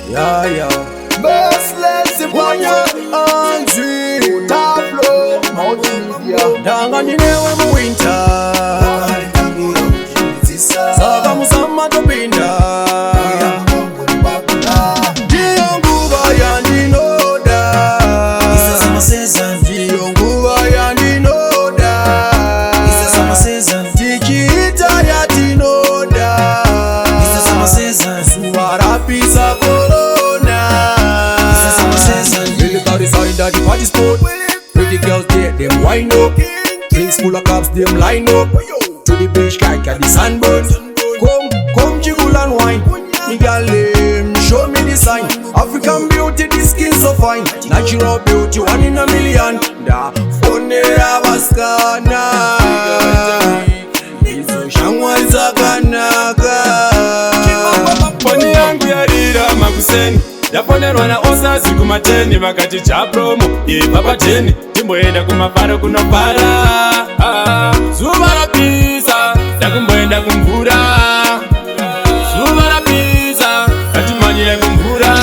Yeah, yeah. Best let's see one Andrew Tablo Multimedia. Danganinewe mu winter. Saka musama topinda. Dionguba yandinoda. Isa sama season. Dionguba yandinoda. Isa sama season. Tikita yatinoda. Isa sama season. Suara pisa corona. Isa sama season. Military side at the party spot. Pretty girls there, them wind up. Drinks full of cops, them line up. To the beach, kike at the sunburn. Come jiggle and wine. Me gal, show me the sign. African beauty, the skin so fine. Natural beauty, 1 in a million. Da fonera baskana. Izo shangwa zakanaka. Foni yangu ya rira makuseni. Yaponerwa na osazi kumateni vakati cha promo ipapa teni timboenda kumafaro kunopara zuva rapisa takumboenda kumvura zuva rapisa tatimanyire kumvura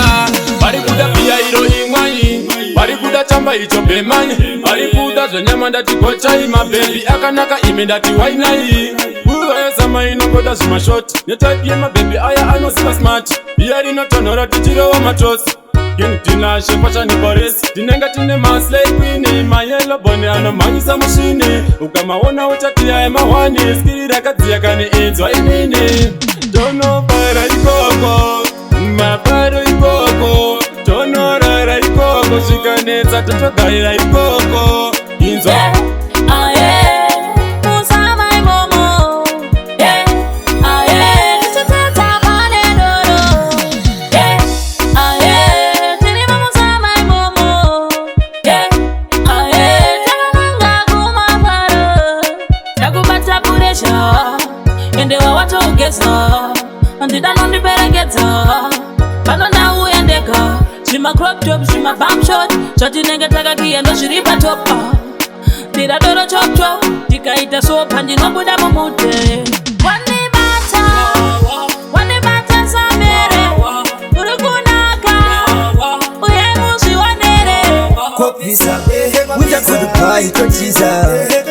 vari kuda piya iro imwanyi vari kuda chamba icho bemani vari kuda zvanyama ndati gochai mabhebi akanaka ime ndati wainai nguva yezama inongoda zvimashoti netaipi yemabhebi aya anoziva smart iya rinotonhora tichirova matrosi tinashe pachaniboresi tinenge tine maslay queen mayelo bone anomhanyisa mushini ukamaona uchatiya emahwani skiri rakadziya kane inzwa inini tonofara ikoko mafaro ikoko tonorara ikoko zvikanetsa totogarira ikoko inzwa Endewa watogeza andida nondiperekeza pano ndau yendeka zvima crop top zvima bump shot zvatinenge takakiendo zviri patop ndida doro chop chop ndikaita sopa ndinobuda mumute wandibata samere uri kunaka uye muzvionere kopisa winja kudupai totiza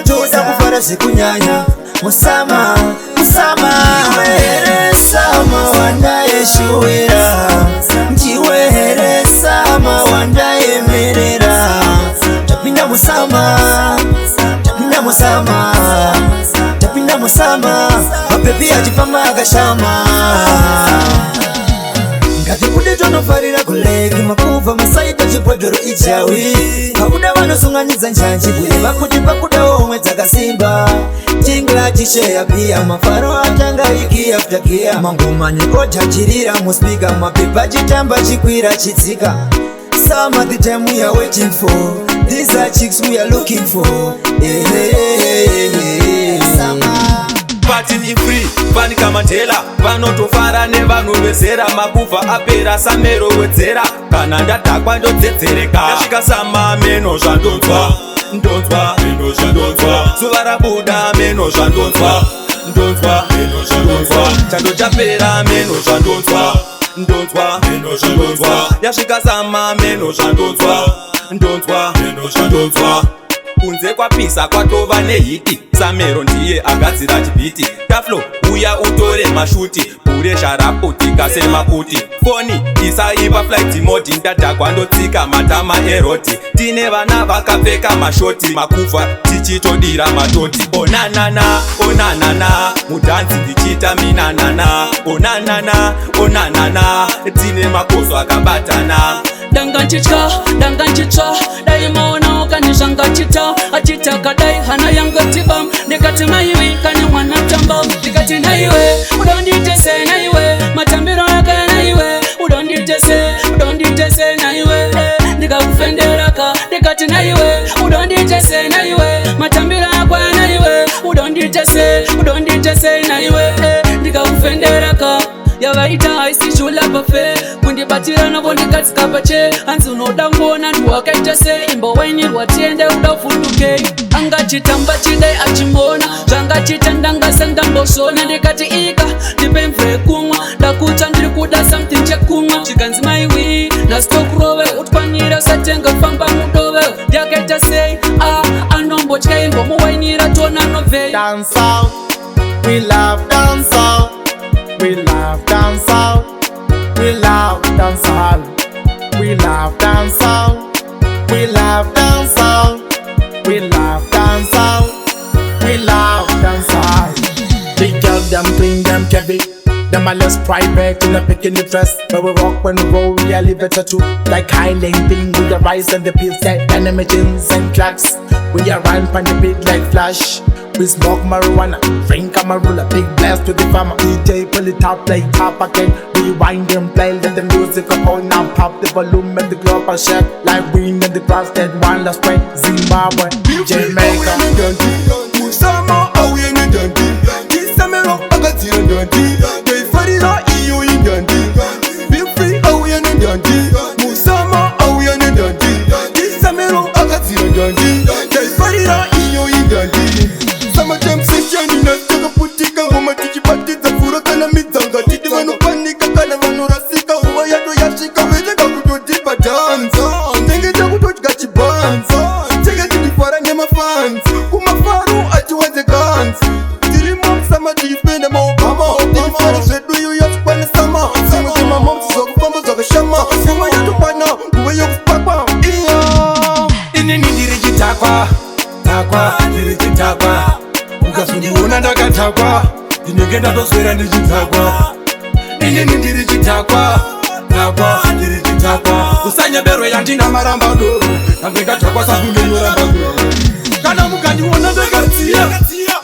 toda kufara zvekunyanya musama ndiwe sama wandaeshuwira ndiwe sama wandaemerera tapinda musama mapepi achifamba akashama ngatibude tonofarira kuleki makuva masaita chipodhoro ichawi pakuda vanosunganyidza njanji uye vakuti pakuda omwe dzakasimba tingla tisheya piya mafaro atanga iki after gear mangoma nekotajirira muspika mapepa chitamba chikwira chidzika some of the time we are waiting for these are chicks we are looking for Party ni free, pani kama tela vanotofara nevanhu vezera makuva apera samero wedzera kana ndatakwa ndodzedzereka ndasvika sama meno zvandonzwa ndonzwa meno zvandonzwa zuva rabuda meno zvandonzwa ndonzwa meno zvandonzwa chando chapera meno zvandonzwa ndonzwa meno zvandonzwa yasvika sama meno zvandonzwa ndonzwa meno zvandonzwa kunze kwapisa kwatova nehiti samero ndiye agadzira chibhiti taflo uya utore mashuti puresha raputika semaputi foni isaiva flight modi ndadhakwa ndotsika matama eroti tine vana vakapfeka mashoti makuva tichitodira matoti onanana mudhanzi ndichita minanana onanana tine makoso akabatana danganchitsva dai maona ukani zvangachita achitaka dai hana yangotibam ndikati maiwe kane mwana tamba ndikati naiwe udonditese naiwe matambiro yaka naiwe udonditese naiwe ndikakufenderaka ndikati naiwe udonditese naiwe matambiro yako naiwe udonditese naiwe ndikakufenderaka yavaita aisishula pafe kundibatira navo ndikatsika pache hanzi unoda ngona ndiwakaita se imbo wainirwa tiende uda ufunduke angachitamba chidai achimona zvangachita ndangasa ndambosona ndikati ika ndipe mvura yekumwa ndakuta ndiri kuda something chekumwa chikanzi maiwe stokurove utwanira satenga famba mudove ndakaita sei anombotya imbomuwainira tona novhei. Dance out, we love dance out, we love dance out, we love dance out, we love dance out, we love dance out, we love dance out, we love dance out. Big girl, them clean, them heavy. Them are less private in a bikini dress. Where we rock when we roll, we are better too. Like Highland thing with the rise and the pills, like anime jeans and tracks. We are run on the beat like Flash. We smoke marijuana, drink Amarula, big blast to the farmer. DJ pull it up, play top again. Rewind and play, let the music come on now. Pop the volume and the club and shake. Like wind and the grass, that one last way. Zimbabwe, Jamaica. Musama awe ni dandi Kisamero agati ni dandi Kei farira iyo in dandi Feel free awe ni dandi Musama awe ni dandi Kisamero agati ni dandi Kei farira iyo in dandi Sama jam session na taka putika Ngoma tichipati za furaka na mizanga Titi wanu panika kana wanu rasika Uwa yado yashika wejeka kutodipa dance Nenge jagu tojika chibanza Chega tijifara nyema fans Kumafaru achiwaze guns Tirimom sama tijipende maobama Tijifara shedu yu yasupane sama Simu tima momsi zogu famba zoga shama Sima yatu pana uwe yogu spakwa Ini nindiri jitakwa Takwa, nindiri jitakwa Ukasundi una ndaka takwa Dinegenda toswera ndijitakwa Ini nindiri jitakwa Takwa, nindiri jitakwa Usanya berwe yantina maramba doro Nambeka takwa sabunge yoramba doro Kana mukandi wona ndakatia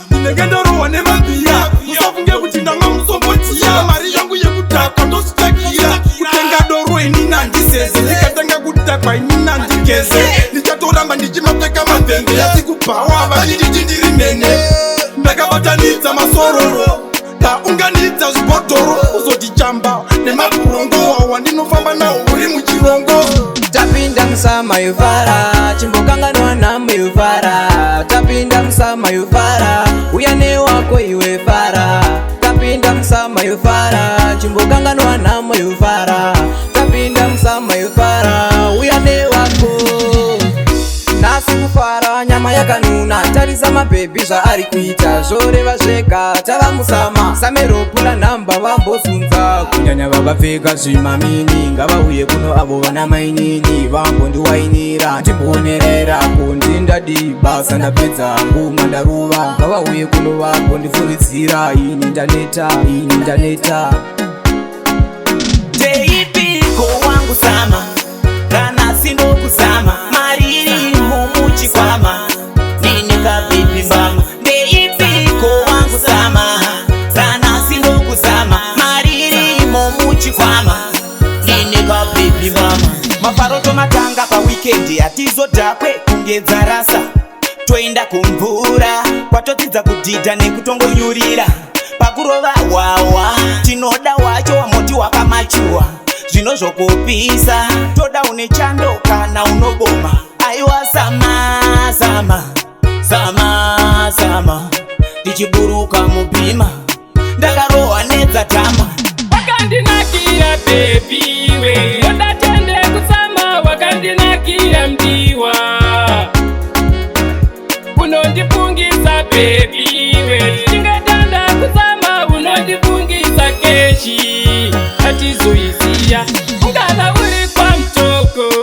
Dinegenda rowa nemabia Musafunge kuti ndanga musombotia Mari yangu yekutakwa ndositakia Kutenga doro inina ndiseze Nikatanga kutakwa inina ndikeze Nichatoramba ndichimapeka mapenge Yati kupawa vachititi ndiri nene Ndakabatanidza masororo Taunganidza zvibhotoro Uzotichamba nemapurongo Wandinofamba nawo uri muchirongo Tapinda msama yufara, chimbokanganwa namu yufara. Tapinda msama yufara, uyane wako iwe fara. Tapinda msama yufara, chimbokanganwa namu yufara. Tapinda msama yufara, uyane wako. Nasi kufara, nyama yakanuna. Tarisa mabebi za ari kuita, zore vazveka, tava musama. Samero pula namba vambozunza. Kunyanya vakapfeka zvimamini, ngava uye kuno avo vana mainini. Vambo ndiwainira, ndimbonerera, kundindadi. Basa ndapedza, nguma ndaruva. Ngava uye kuno vambo ndifuridzira. Ini ndaneta. Teipiko wangu sama Kana sindo kusama Mariri mumuchi kwama Nini kabibi mbama Teipiko wangu sama Kana sindo kusama Mariri mumuchi kwama Nini kabibi mbama Mafaroto matanga pa weekendi Atizo dakwe kungedza rasa Toenda kumvura Kwatotidza kudhidha nekutongonyurira Pakurova wawa Tinoda wacho wamoti wakamachua Zvino zvokupisa Toda une chando kana unoboma Aiwa sama Tichiburuka mubhima Ndakarohwa nedzatama Wakandinakira baby we Wadatende kusama wakandinakira mdiwa Unondipungisa baby we Chingatanda kusama unondipungisa keshi Atizoizia Ungala uri kwa mtoko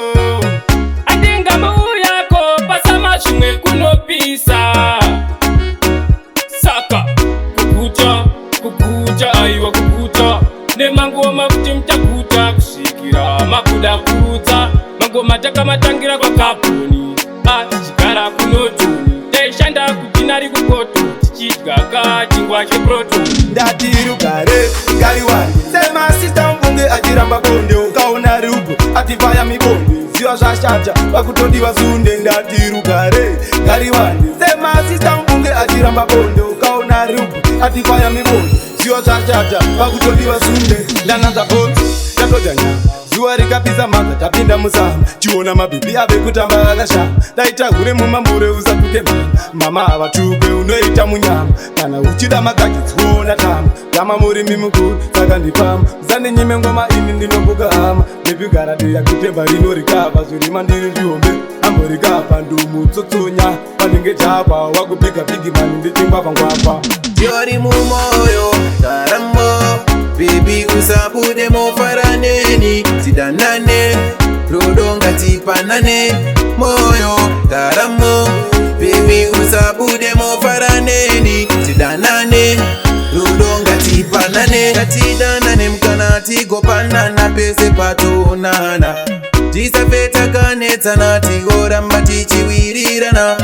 Andinga mauyako pasama shume kunopisa Saka kukuta aiwa kukuta Nemangoma kuti mtakuta kushikira makuda kurudza Mangoma takamatangira kwa kapuni Tichigara kunotoni Taishanda kutinari kukoto Tichidgaka chingwa cheprotoni Ndati rugare gari wandi Sema sista mfunge achiramba konde Ukaona rubu ativaya mikonde Ziwa zvashata pakutondi vasunde Ndati rugare gari wandi Sema sista mfunge achiramba konde Ukaona rubu ativaya mikonde Ziwa zvashata pakutondi vasunde Ndananza bonzi, yatoja nyama zuva rikapisa manza tapinda musama chiona mabhibi ave kutamba akashama daita hure mumambure usatuke mama havatupe unoita munyama kana uchida magagidziona tama tama murimi mukuru saka ndipama usandinyime ngoma ini ndinobuka hama ndepigaradeya kutemba rino rikapa zvirima ndiri ndihombe ambo rikapa ndumutsotsonya panenge chapa wakupika pigimani ndichingwa pangwapa Yori mumoyo taramo baby usabude mofaraneni sidanane rodonga tipanane moyo taramo baby usabude mofaraneni sidanane rodonga tipanane katidanane mkana tigopanana pese patonana tisapeta kanetsana tigoramba tichiwirirana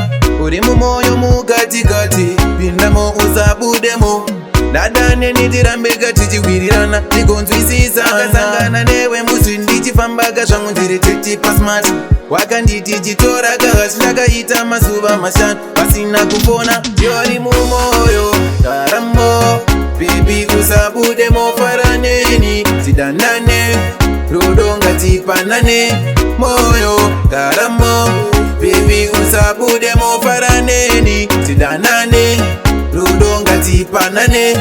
uri mumoyo mukatikati pindamo usabudemo dadane nitirambeka tichiwirirana tigonzwisisa akasangana newe musi ndichifambaga zvangu ndiri tetipasmat wakanditi chitora kahasi ndakaita mazuva mashanu pasina kupona yori mumoyo taramo bebi usabudemo faraneni sidanane rodonga tipanane moyo taramo baby usabude mofaraneni sidanane rodonga tipanane